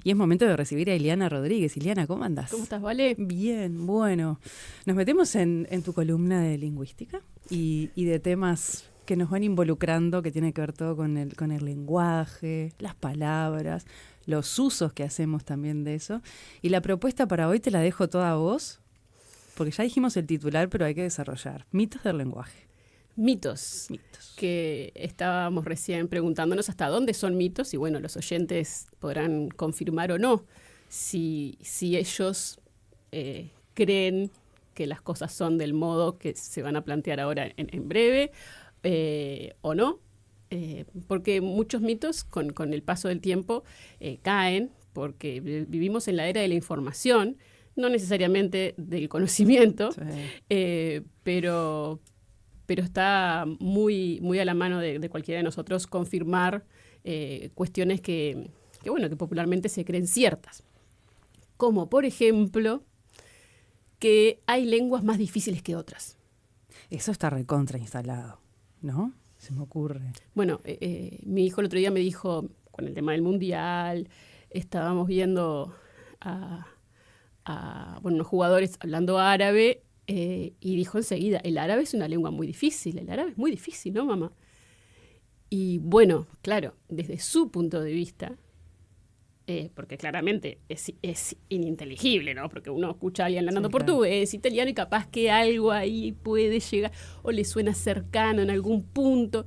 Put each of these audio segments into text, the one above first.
Y es momento de recibir a Ileana Rodríguez. Ileana, ¿cómo andás? ¿Cómo estás, Vale? Bien, bueno. Nos metemos en tu columna de lingüística y de temas que nos van involucrando, que tiene que ver todo con el lenguaje, las palabras, los usos que hacemos también de eso. Y la propuesta para hoy te la dejo toda a vos, porque ya dijimos el titular, pero hay que desarrollar. Mitos del lenguaje. Mitos. Que estábamos recién preguntándonos hasta dónde son mitos y bueno, los oyentes podrán confirmar o no si ellos creen que las cosas son del modo que se van a plantear ahora en breve o no. Porque muchos mitos con el paso del tiempo caen porque vivimos en la era de la información, no necesariamente del conocimiento, sí. Pero está muy, muy a la mano de cualquiera de nosotros confirmar cuestiones que popularmente se creen ciertas. Como, por ejemplo, que hay lenguas más difíciles que otras. Eso está recontra instalado, ¿no? Se me ocurre. Bueno, mi hijo el otro día me dijo, con el tema del mundial, estábamos viendo a unos jugadores hablando árabe, y dijo enseguida, el árabe es una lengua muy difícil, el árabe es muy difícil, ¿no, mamá? Y bueno, claro, desde su punto de vista, porque claramente es ininteligible, ¿no? Porque uno escucha a alguien hablando portugués, italiano, y capaz que algo ahí puede llegar, o le suena cercano en algún punto,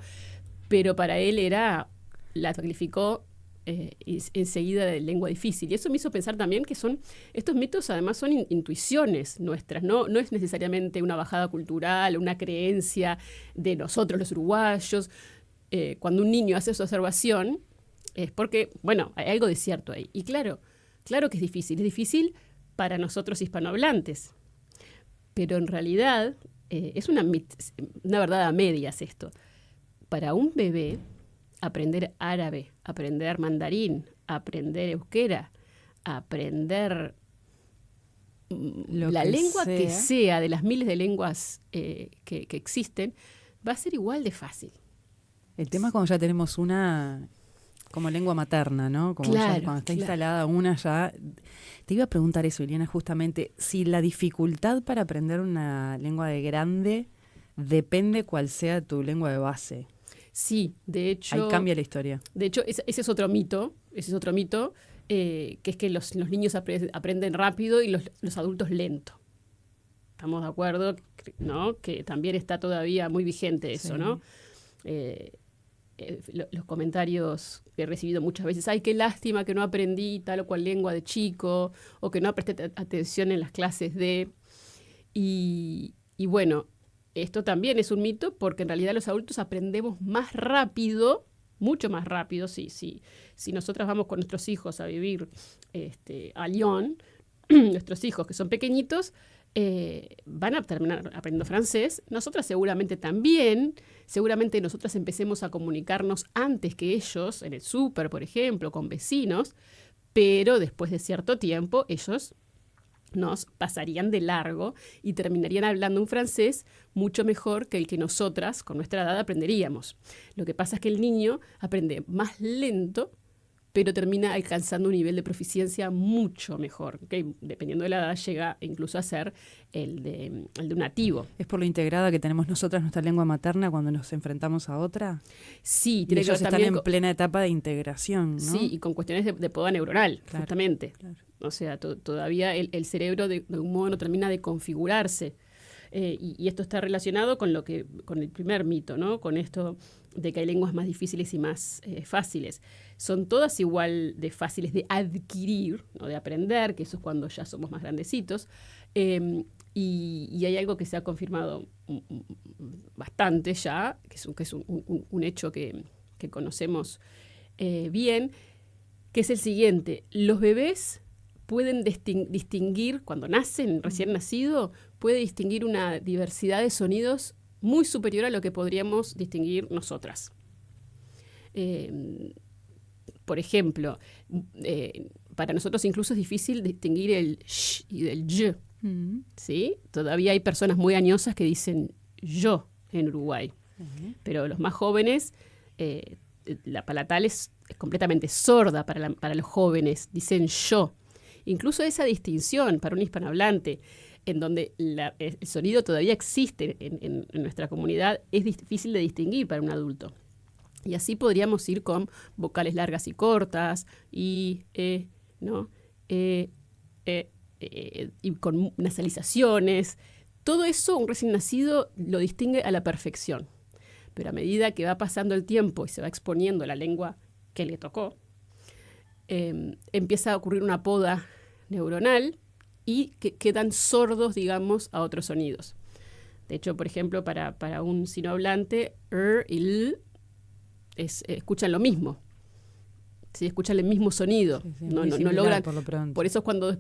pero para él la calificó enseguida de lengua difícil. Y eso me hizo pensar también que estos mitos además son intuiciones nuestras, no es necesariamente una bajada cultural, una creencia de nosotros los uruguayos. Cuando un niño hace su observación es porque, bueno, hay algo de cierto ahí. Y claro que es difícil para nosotros hispanohablantes, pero en realidad es una verdad a medias esto. Para un bebé, aprender árabe, aprender mandarín, aprender euskera, aprender la lengua que sea, de las miles de lenguas que existen, va a ser igual de fácil. El tema es cuando ya tenemos una como lengua materna, ¿no? Como claro, ya cuando está instalada una ya. Te iba a preguntar eso, Ileana, justamente, si la dificultad para aprender una lengua de grande depende cuál sea tu lengua de base. Sí, de hecho... Ahí cambia la historia. De hecho, ese es otro mito, que es que los niños aprenden rápido y los adultos lento. ¿Estamos de acuerdo? ¿No? Que también está todavía muy vigente eso, sí. ¿No? Los comentarios que he recibido muchas veces, ¡ay, qué lástima que no aprendí tal o cual lengua de chico! O que no presté atención en las clases de... Y bueno... Esto también es un mito porque en realidad los adultos aprendemos más rápido, mucho más rápido. Si nosotras vamos con nuestros hijos a vivir a Lyon, nuestros hijos que son pequeñitos van a terminar aprendiendo francés. Nosotras seguramente también. Seguramente nosotras empecemos a comunicarnos antes que ellos, en el súper, por ejemplo, con vecinos, pero después de cierto tiempo ellos nos pasarían de largo y terminarían hablando un francés mucho mejor que el que nosotras, con nuestra edad, aprenderíamos. Lo que pasa es que el niño aprende más lento, pero termina alcanzando un nivel de proficiencia mucho mejor, ¿okay? Dependiendo de la edad, llega incluso a ser el de un nativo. ¿Es por lo integrada que tenemos nosotras nuestra lengua materna cuando nos enfrentamos a otra? Sí, tiene que ver también. Están en plena etapa de integración, ¿no? Sí, y con cuestiones de poda neuronal, claro, justamente. Claro. O sea, todavía el cerebro de un modo no termina de configurarse. Y esto está relacionado con el primer mito, ¿no? Con esto de que hay lenguas más difíciles y más fáciles. Son todas igual de fáciles de adquirir, no de aprender, que eso es cuando ya somos más grandecitos. Y hay algo que se ha confirmado bastante ya, que es un hecho que conocemos bien, que es el siguiente. Los bebés pueden distinguir, cuando nacen, recién nacido, puede distinguir una diversidad de sonidos muy superior a lo que podríamos distinguir nosotras. Por ejemplo, para nosotros incluso es difícil distinguir el sh y del y. ¿Sí? Todavía hay personas muy añosas que dicen yo en Uruguay. Pero los más jóvenes la palatal es completamente sorda para los jóvenes, dicen yo. Incluso esa distinción para un hispanohablante, en donde el sonido todavía existe en nuestra comunidad, es difícil de distinguir para un adulto. Y así podríamos ir con vocales largas y cortas, y, ¿no? Y con nasalizaciones. Todo eso un recién nacido lo distingue a la perfección. Pero a medida que va pasando el tiempo y se va exponiendo la lengua que le tocó, empieza a ocurrir una poda neuronal y que quedan sordos, digamos, a otros sonidos. De hecho, por ejemplo, para un sinohablante, y l escuchan lo mismo. ¿Sí? Escuchan el mismo sonido. Sí, no logran. Por eso cuando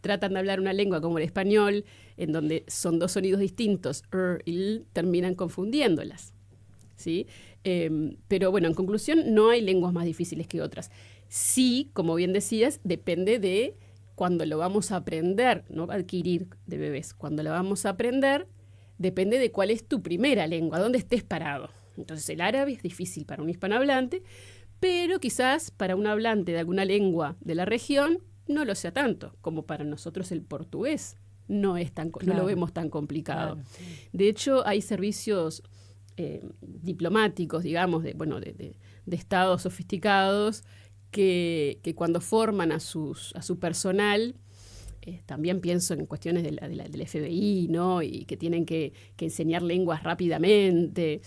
tratan de hablar una lengua como el español, en donde son dos sonidos distintos, y l, terminan confundiéndolas. ¿Sí? Pero bueno, en conclusión, no hay lenguas más difíciles que otras. Sí, como bien decías, depende de cuando lo vamos a aprender, no adquirir de bebés. Cuando lo vamos a aprender, depende de cuál es tu primera lengua, dónde estés parado. Entonces el árabe es difícil para un hispanohablante, pero quizás para un hablante de alguna lengua de la región no lo sea tanto, como para nosotros el portugués. No lo vemos tan complicado. Claro. De hecho, hay servicios diplomáticos, digamos, de estados sofisticados que cuando forman a su personal, también pienso en cuestiones del FBI, ¿no? Y que tienen que enseñar lenguas rápidamente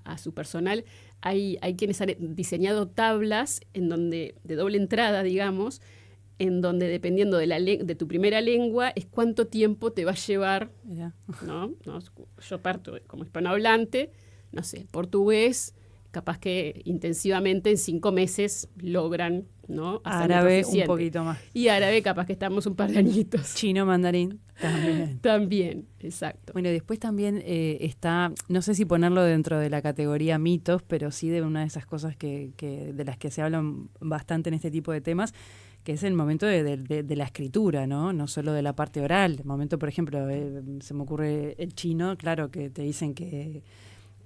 a su personal. Hay quienes han diseñado tablas en donde, de doble entrada, digamos, en donde dependiendo de tu primera lengua es cuánto tiempo te va a llevar, ¿no? Yo parto como hispanohablante, no sé, portugués, capaz que intensivamente en 5 meses logran, ¿no? Árabe un poquito más. Y árabe capaz que estamos un par de añitos. Chino, mandarín, también. También, exacto. Bueno, después también está, no sé si ponerlo dentro de la categoría mitos, pero sí de una de esas cosas de las que se hablan bastante en este tipo de temas, que es el momento de la escritura, ¿no? No solo de la parte oral. El momento, por ejemplo, se me ocurre el chino, claro, que te dicen que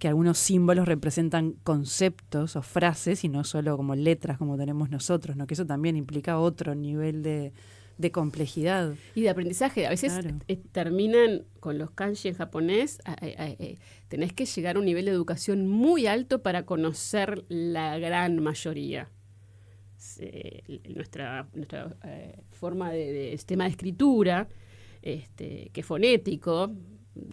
algunos símbolos representan conceptos o frases y no solo como letras como tenemos nosotros, ¿no? Que eso también implica otro nivel de complejidad. Y de aprendizaje. A veces terminan con los kanji en japonés. Tenés que llegar a un nivel de educación muy alto para conocer la gran mayoría. Nuestra forma de sistema de escritura, que es fonético,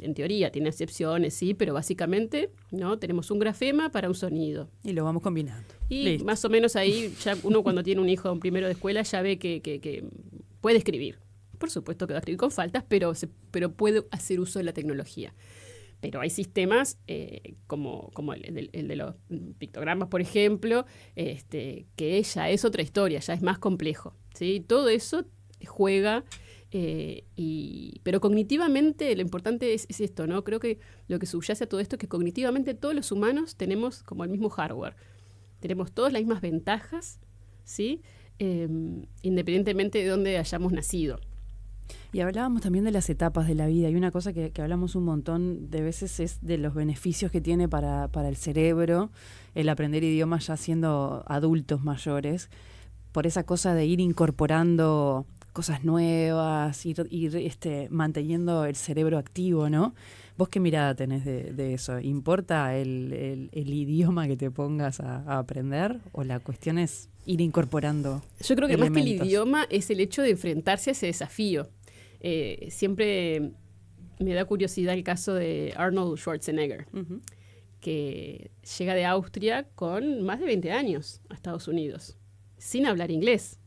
en teoría tiene excepciones, sí, pero básicamente no tenemos un grafema para un sonido. Y lo vamos combinando. Y listo. Más o menos ahí ya uno cuando tiene un hijo en primero de escuela ya ve que puede escribir. Por supuesto que va a escribir con faltas, pero puede hacer uso de la tecnología. Pero hay sistemas como el de los pictogramas, por ejemplo, que ya es otra historia, ya es más complejo, ¿sí? Todo eso juega, pero cognitivamente lo importante es esto, ¿no? Creo que lo que subyace a todo esto es que cognitivamente todos los humanos tenemos como el mismo hardware. Tenemos todas las mismas ventajas, ¿sí? Independientemente de dónde hayamos nacido. Y hablábamos también de las etapas de la vida, y una cosa que hablamos un montón de veces es de los beneficios que tiene para el cerebro el aprender idiomas ya siendo adultos mayores, por esa cosa de ir incorporando cosas nuevas, ir manteniendo el cerebro activo, ¿no? ¿Vos qué mirada tenés de eso? ¿Importa el idioma que te pongas a aprender o la cuestión es ir incorporando Yo creo que elementos? más que el idioma es el hecho de enfrentarse a ese desafío. Siempre me da curiosidad el caso de Arnold Schwarzenegger, que llega de Austria con más de 20 años a Estados Unidos, sin hablar inglés.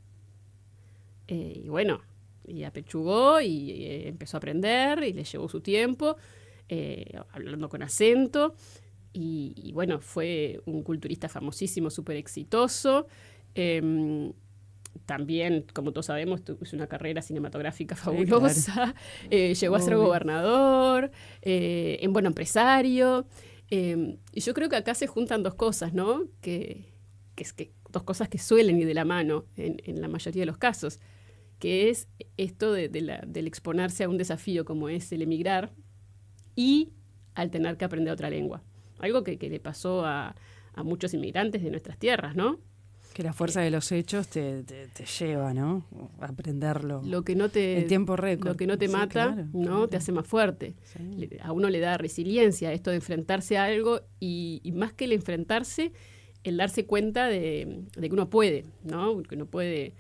Y bueno, y apechugó y empezó a aprender y le llevó su tiempo, hablando con acento. Y bueno, fue un culturista famosísimo, súper exitoso. También, como todos sabemos, hizo una carrera cinematográfica fabulosa. Sí, claro. Llegó a ser gobernador, buen empresario. Y yo creo que acá se juntan dos cosas, ¿no? Dos cosas que suelen ir de la mano en la mayoría de los casos, que es esto del exponerse a un desafío como es el emigrar y al tener que aprender otra lengua. Algo que le pasó a a muchos inmigrantes de nuestras tierras, ¿no? Que la fuerza de los hechos te lleva, ¿no? A aprenderlo. Lo que no te, en tiempo récord. Lo que no te Sí, mata, claro, ¿no? claro. Te hace más fuerte. Sí. A uno le da resiliencia esto de enfrentarse a algo y más que el enfrentarse, el darse cuenta de que uno puede, ¿no? Que uno puede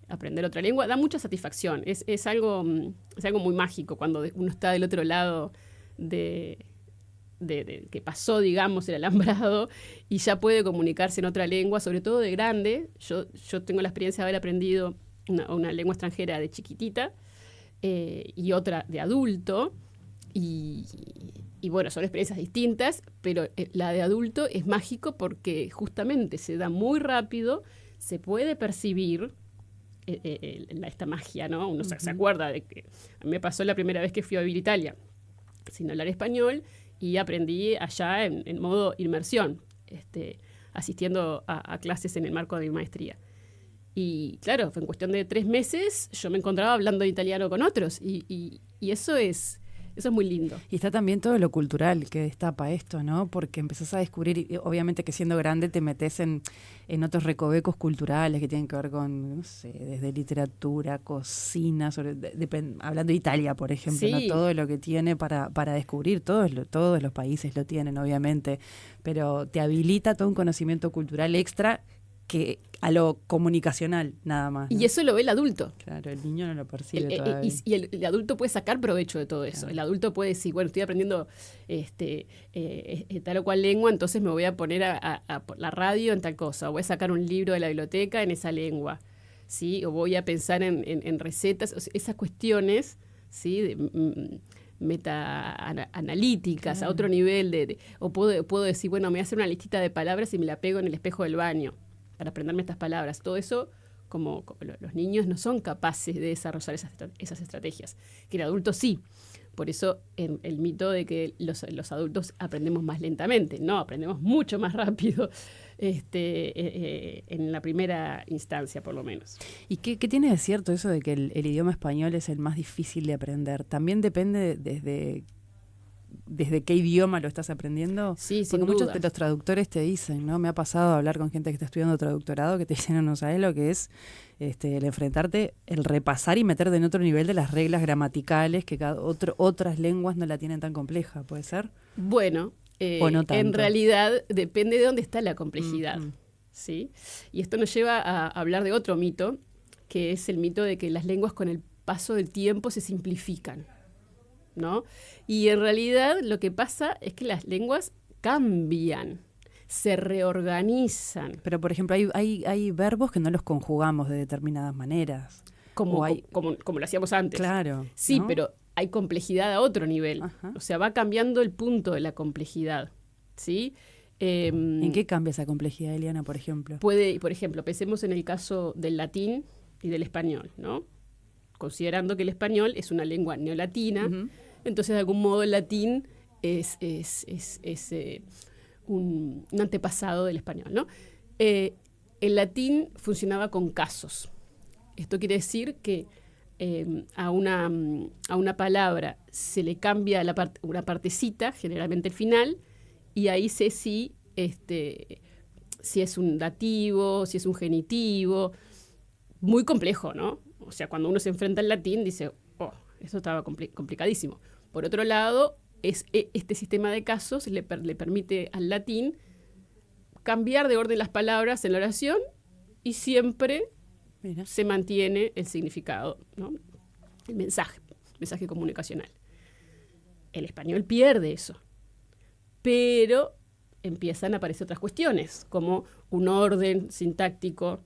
aprender otra lengua. Da mucha satisfacción. Es algo muy mágico cuando uno está del otro lado de que pasó, digamos, el alambrado y ya puede comunicarse en otra lengua, sobre todo de grande. Yo tengo la experiencia de haber aprendido una lengua extranjera de chiquitita y otra de adulto. Y bueno, son experiencias distintas, pero la de adulto es mágico porque justamente se da muy rápido, se puede percibir esta magia, ¿no? Uno se acuerda de que a mí me pasó la primera vez que fui a vivir a Italia sin hablar español y aprendí allá en modo inmersión, asistiendo a clases en el marco de mi maestría. Y claro, fue en cuestión de 3 meses, yo me encontraba hablando italiano con otros y eso es muy lindo. Y está también todo lo cultural que destapa esto, ¿no? Porque empezás a descubrir, y obviamente que siendo grande te metes en otros recovecos culturales que tienen que ver con, no sé, desde literatura, cocina, hablando de Italia, por ejemplo, Sí. ¿no? Todo lo que tiene para descubrir, todos los países lo tienen, obviamente, pero te habilita todo un conocimiento cultural extra que a lo comunicacional nada más, ¿no? Y eso lo ve el adulto. Claro, el niño no lo percibe todavía. Y el adulto puede sacar provecho de todo eso. Claro. El adulto puede decir, bueno, estoy aprendiendo tal o cual lengua, entonces me voy a poner a la radio en tal cosa, o voy a sacar un libro de la biblioteca en esa lengua, ¿sí? O voy a pensar en recetas, o sea, esas cuestiones, ¿sí? Meta-analíticas, Claro. a otro nivel, o puedo decir, bueno, me voy a hacer una listita de palabras y me la pego en el espejo del baño para aprenderme estas palabras. Todo eso, como los niños no son capaces de desarrollar esas estrategias, que el adulto sí. Por eso el mito de que los adultos aprendemos más lentamente. No, aprendemos mucho más rápido en la primera instancia, por lo menos. ¿Y qué tiene de cierto eso de que el idioma español es el más difícil de aprender? ¿También depende desde qué idioma lo estás aprendiendo? Sí, sin Porque muchos duda. de los traductores te dicen, ¿no? Me ha pasado hablar con gente que está estudiando traductorado que te dicen, no sabes lo que es el enfrentarte, el repasar y meterte en otro nivel de las reglas gramaticales que otras lenguas no la tienen tan compleja, ¿puede ser? Bueno, ¿O no tanto? en realidad depende de dónde está la complejidad. Mm-hmm. ¿Sí? Y esto nos lleva a hablar de otro mito, que es el mito de que las lenguas con el paso del tiempo se simplifican, ¿no? Y en realidad lo que pasa es que las lenguas cambian, se reorganizan. Pero, por ejemplo, hay verbos que no los conjugamos de determinadas maneras. Como O lo hacíamos antes. Claro. Sí, ¿no? pero hay complejidad a otro nivel. Ajá. O sea, va cambiando el punto de la complejidad, ¿sí? ¿En qué cambia esa complejidad, Eliana, por ejemplo? Por ejemplo, pensemos en el caso del latín y del español, ¿no? Considerando que el español es una lengua neolatina, Uh-huh. entonces de algún modo el latín es un antepasado del español, ¿no? El latín funcionaba con casos. Esto quiere decir que a una palabra se le cambia una partecita, generalmente el final, y ahí sé si es un dativo, si es un genitivo. Muy complejo, ¿no? O sea, cuando uno se enfrenta al latín, dice, oh, esto estaba complicadísimo. Por otro lado, este sistema de casos le permite al latín cambiar de orden las palabras en la oración y siempre Mira. se mantiene el significado, ¿no? El mensaje comunicacional. El español pierde eso, pero empiezan a aparecer otras cuestiones, como un orden sintáctico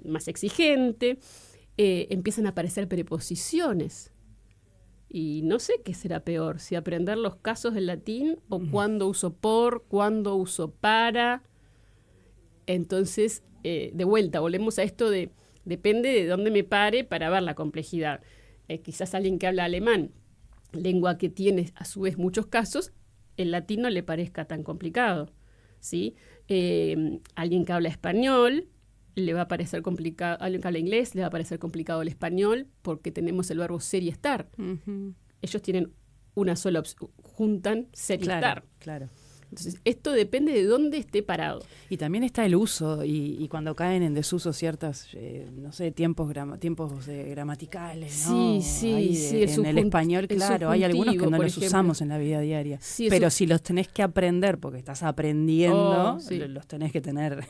más exigente, empiezan a aparecer preposiciones. Y no sé qué será peor, si aprender los casos del latín o cuándo uso por, cuándo uso para. Entonces, de vuelta, volvemos a esto depende de dónde me pare para ver la complejidad. Quizás alguien que habla alemán, lengua que tiene a su vez muchos casos, el latín no le parezca tan complicado, ¿sí? Alguien que habla español le va a parecer complicado, alguien que habla inglés le va a parecer complicado el español porque tenemos el verbo ser y estar. Uh-huh. Ellos tienen una sola opción, juntan ser y estar. Claro. Entonces, esto depende de dónde esté parado. Y también está el uso, y cuando caen en desuso ciertas, no sé, tiempos gramaticales, ¿no? Sí, en el español, claro, hay algunos que no los usamos en la vida diaria. Sí, pero si los tenés que aprender, porque estás aprendiendo, los tenés que tener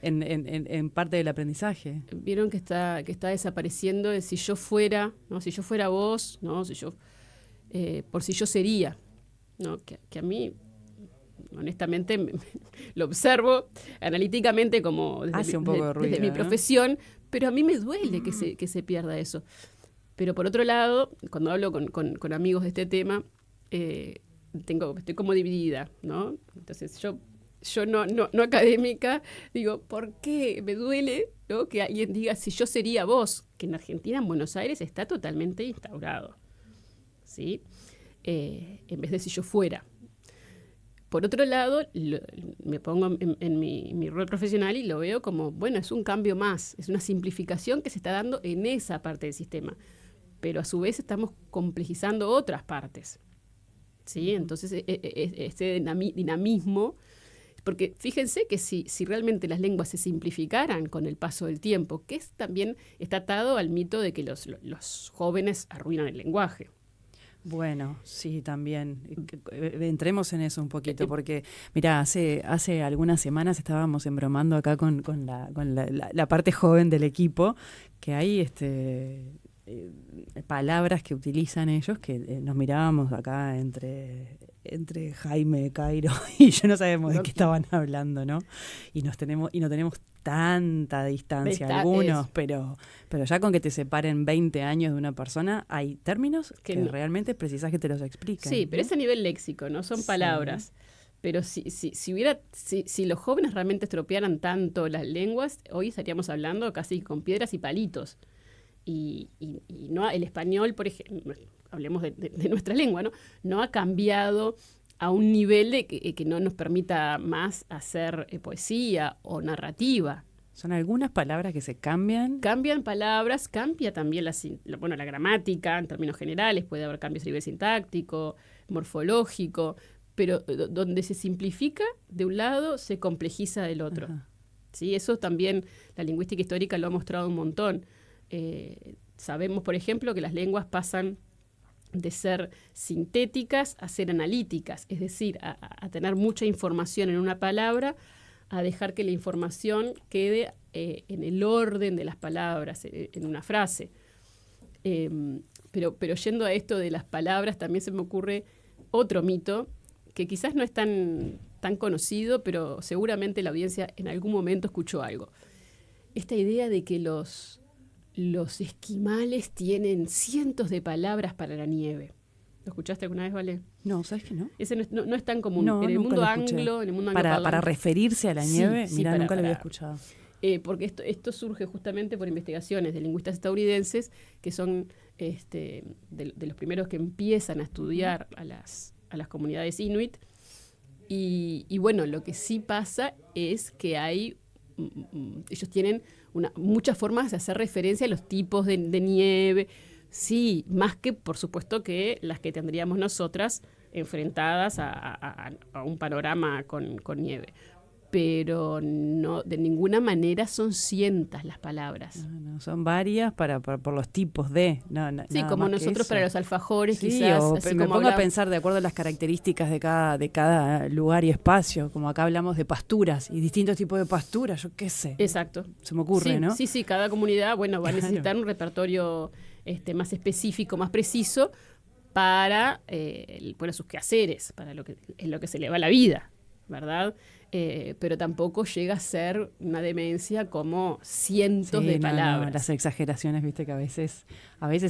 en parte del aprendizaje. Vieron que está desapareciendo el si yo fuera, ¿no? Si yo fuera vos, ¿no? Si yo, por si yo sería, ¿no? Que a mí, honestamente, lo observo analíticamente como desde mi profesión, pero a mí me duele que se pierda eso. Pero por otro lado, cuando hablo con amigos de este tema, estoy como dividida, ¿no? Entonces yo no académica, digo, ¿por qué me duele, ¿no? Que alguien diga si yo sería vos? Que en Argentina, en Buenos Aires, está totalmente instaurado, ¿sí? En vez de si yo fuera. Por otro lado, me pongo en mi rol profesional y lo veo como, bueno, es un cambio más, es una simplificación que se está dando en esa parte del sistema, pero a su vez estamos complejizando otras partes, ¿sí? Entonces, este dinamismo, porque fíjense que si realmente las lenguas se simplificaran con el paso del tiempo, que también está atado al mito de que los jóvenes arruinan el lenguaje. Bueno, sí, también. Entremos en eso un poquito, porque, mira, hace algunas semanas estábamos embromando acá con la parte joven del equipo, que hay palabras que utilizan ellos, que nos mirábamos acá entre Jaime, Cairo, y yo no sabemos de qué estaban hablando, ¿no? Y no tenemos tanta distancia algunos, pero ya con que te separen 20 años de una persona, hay términos que realmente precisas que te los expliquen. Sí, pero es a nivel léxico, ¿no? Son palabras. Pero si los jóvenes realmente estropearan tanto las lenguas, hoy estaríamos hablando casi con piedras y palitos. Y no, el español, por ejemplo, hablemos de nuestra lengua, ¿no? No ha cambiado a un nivel de que no nos permita más hacer poesía o narrativa. Son algunas palabras que se cambian. Cambian palabras, cambia también la gramática en términos generales, puede haber cambios a nivel sintáctico, morfológico, pero donde se simplifica de un lado, se complejiza del otro. ¿Sí? Eso también la lingüística histórica lo ha mostrado un montón. Sabemos, por ejemplo, que las lenguas pasan de ser sintéticas a ser analíticas, es decir, a tener mucha información en una palabra, a dejar que la información quede en el orden de las palabras, en una frase. Pero yendo a esto de las palabras, también se me ocurre otro mito, que quizás no es tan conocido, pero seguramente la audiencia en algún momento escuchó algo. Esta idea de que los esquimales tienen cientos de palabras para la nieve. ¿Lo escuchaste alguna vez, Vale? No, ¿sabes que no? Ese no es tan común. En el mundo anglo, para referirse a la nieve, sí, mira, nunca lo había escuchado. Porque esto surge justamente por investigaciones de lingüistas estadounidenses, que son de los primeros que empiezan a estudiar a las comunidades inuit. Y bueno, lo que sí pasa es que ellos tienen muchas formas de hacer referencia a los tipos de nieve, sí, más que, por supuesto, que las que tendríamos nosotras enfrentadas a un panorama con nieve. Pero no, de ninguna manera son cientos las palabras. No, son varias por los tipos de... sí, como nosotros para los alfajores, sí, quizás. O así me pongo a pensar de acuerdo a las características de cada lugar y espacio, como acá hablamos de pasturas y distintos tipos de pasturas, yo qué sé. Exacto. Se me ocurre, sí, ¿no? Sí, cada comunidad, va a necesitar un repertorio más específico, más preciso para sus quehaceres, para lo que se le va la vida, ¿verdad? Pero tampoco llega a ser una demencia como cientos de palabras. Las exageraciones, viste, que a veces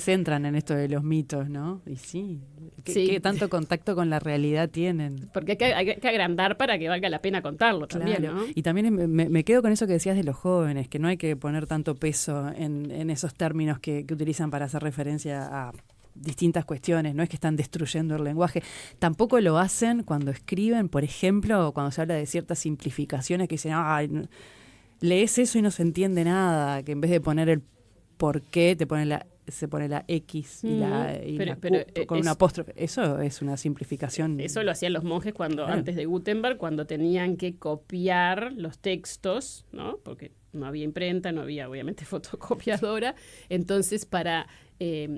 entran en esto de los mitos, ¿no? Y ¿qué tanto contacto con la realidad tienen? Porque hay que agrandar para que valga la pena contarlo también, claro, ¿no? Y también me quedo con eso que decías de los jóvenes, que no hay que poner tanto peso en esos términos que utilizan para hacer referencia a distintas cuestiones, no es que están destruyendo el lenguaje, tampoco lo hacen cuando escriben, por ejemplo, cuando se habla de ciertas simplificaciones que dicen, lees eso y no se entiende nada, que en vez de poner el por qué te ponen la se pone la X y la pero Q con un apóstrofe. Eso es una simplificación. Eso lo hacían los monjes cuando antes de Gutenberg, cuando tenían que copiar los textos, ¿no? Porque no había imprenta, no había obviamente fotocopiadora. Entonces, para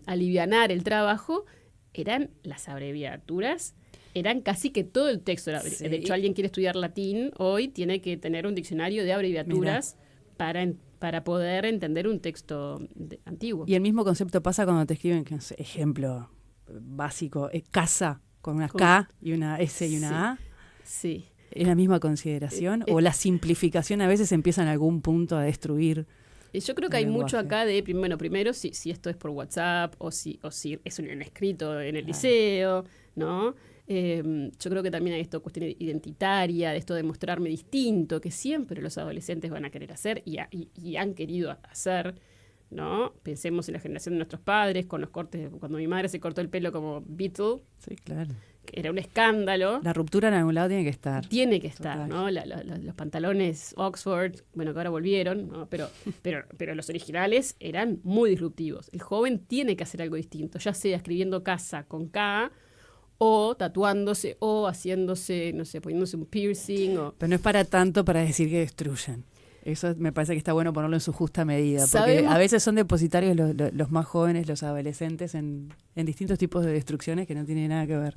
alivianar el trabajo, eran las abreviaturas, eran casi que todo el texto. Sí. De hecho, alguien quiere estudiar latín hoy, tiene que tener un diccionario de abreviaturas para poder entender un texto antiguo. Y el mismo concepto pasa cuando te escriben, no sé, ejemplo básico, casa con una K y una S y una A. Sí. ¿Es la misma consideración? ¿O la simplificación a veces empieza en algún punto a destruir? Yo creo que hay mucho acá de, primero, si esto es por WhatsApp o si es un escrito en el liceo, ¿no? Yo creo que también hay esta cuestión identitaria, de esto de mostrarme distinto, que siempre los adolescentes van a querer hacer y han querido hacer, ¿no? Pensemos en la generación de nuestros padres, con los cortes, cuando mi madre se cortó el pelo como Beatle. Sí, claro. Que era un escándalo. La ruptura en algún lado tiene que estar. Tiene que estar, ¿no? Los pantalones Oxford, bueno, que ahora volvieron, ¿no? Pero los originales eran muy disruptivos. El joven tiene que hacer algo distinto, ya sea escribiendo casa con K, o tatuándose, o haciéndose, no sé, poniéndose un piercing. Pero no es para tanto para decir que destruyen. Eso me parece que está bueno ponerlo en su justa medida, porque a veces son depositarios los más jóvenes, los adolescentes, en distintos tipos de destrucciones que no tienen nada que ver.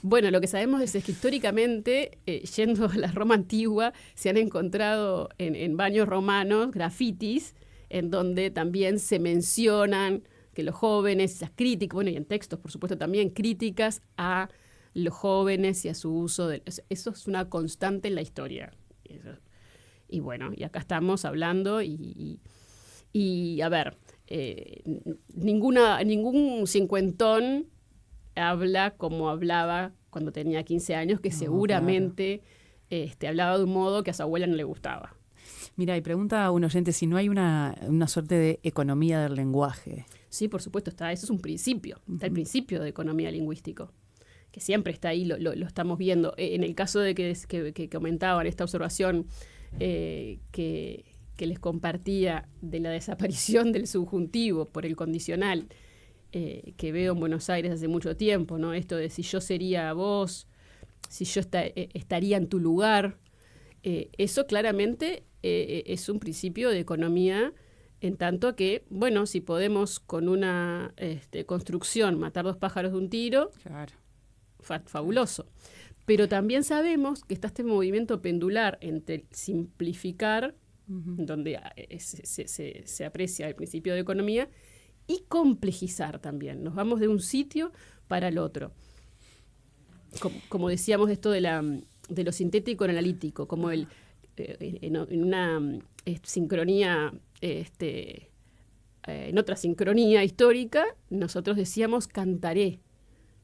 Bueno, lo que sabemos es que históricamente, yendo a la Roma antigua, se han encontrado en baños romanos grafitis, en donde también se mencionan que los jóvenes, las críticas, bueno, y en textos, por supuesto, también críticas a los jóvenes y a su uso de... Eso es una constante en la historia. Y bueno, y acá estamos hablando y a ver, ningún cincuentón habla como hablaba cuando tenía 15 años, que seguramente hablaba de un modo que a su abuela no le gustaba. Mira, y pregunta a un oyente si no hay una suerte de economía del lenguaje. Sí, por supuesto, eso es un principio, está el principio de economía lingüístico, que siempre está ahí, lo estamos viendo. En el caso de que comentaban esta observación que les compartía de la desaparición del subjuntivo por el condicional, que veo en Buenos Aires hace mucho tiempo, ¿no? Esto de si yo sería vos, si yo estaría en tu lugar, eso claramente es un principio de economía, en tanto que, bueno, si podemos con una construcción matar dos pájaros de un tiro, claro. Fabuloso. Pero también sabemos que está este movimiento pendular entre simplificar, donde se aprecia el principio de economía, y complejizar también. Nos vamos de un sitio para el otro. Como decíamos, esto de lo sintético en analítico, como en una sincronía, en otra sincronía histórica, nosotros decíamos cantaré.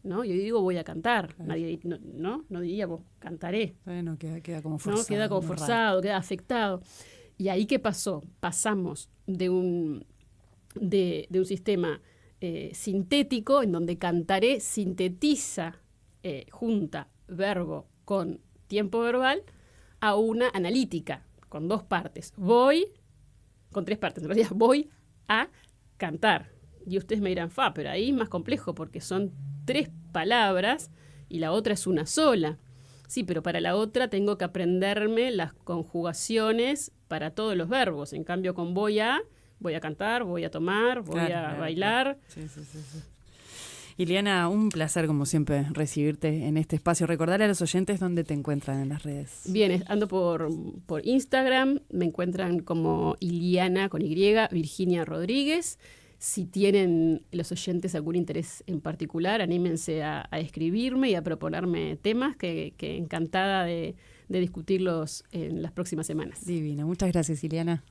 ¿No? Yo digo voy a cantar, claro. Nadie no diríamos cantaré. Bueno, queda como forzado. ¿No? Queda como forzado, queda afectado. Y ahí ¿qué pasó? Pasamos de un sistema sintético, en donde cantaré sintetiza, junta verbo con tiempo verbal, a una analítica, con dos partes. Con tres partes, en realidad voy a cantar. Y ustedes me dirán, pero ahí es más complejo, porque son 3 palabras y la otra es una sola. Sí, pero para la otra tengo que aprenderme las conjugaciones para todos los verbos. En cambio, con voy a cantar, voy a tomar, voy a bailar. Claro. Sí. Iliana, un placer como siempre recibirte en este espacio. Recordarle a los oyentes dónde te encuentran en las redes. Bien, ando por Instagram, me encuentran como Iliana con Y, Virginia Rodríguez. Si tienen los oyentes algún interés en particular, anímense a escribirme y a proponerme temas que encantada de discutirlos en las próximas semanas. Divino. Muchas gracias, Iliana.